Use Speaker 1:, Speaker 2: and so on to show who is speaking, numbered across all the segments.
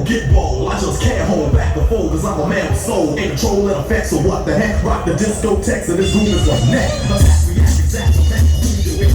Speaker 1: Get bold, I just can't hold back the fold, cause I'm a man with soul. In control and effects, so what the heck? Rock the discotheques, and this room is a net. Attack, react, exact, so that's what we do it.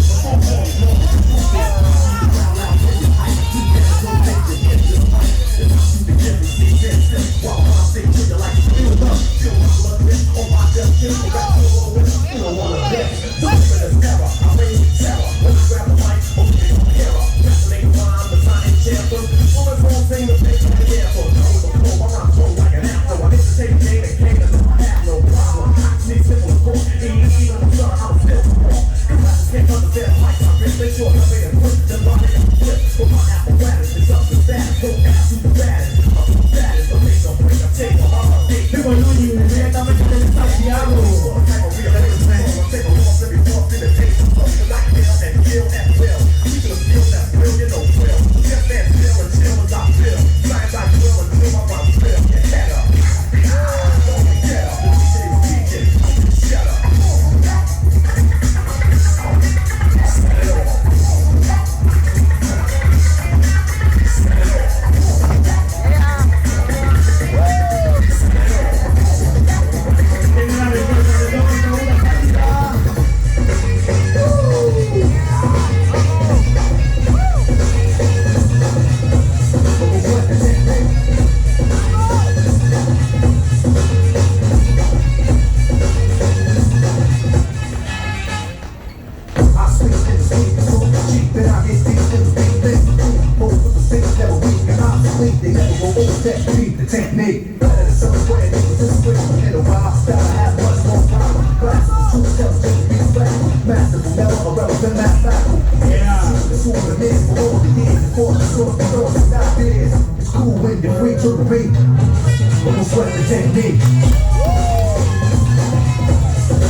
Speaker 1: Technique, better than some square niggas, this switch in a wild style, have much more power. Classical, true steps, just be flexible, masterful, never irrelevant, mathematical. Yeah, it's who it is for all the years, before the source, the thoughts, and ideas. It's cool when you're free to the beat, but don't sweat the technique.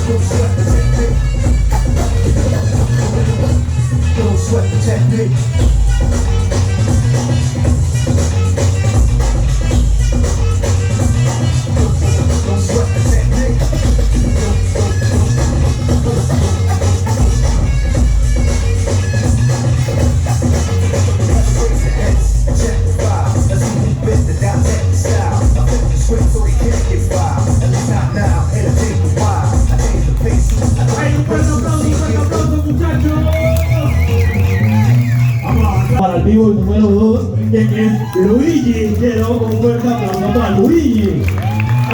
Speaker 1: Don't sweat the technique. Don't sweat the technique.
Speaker 2: Para el vivo número 2, que es Luiyi. Quiero un fuerte aplauso para Luiyi.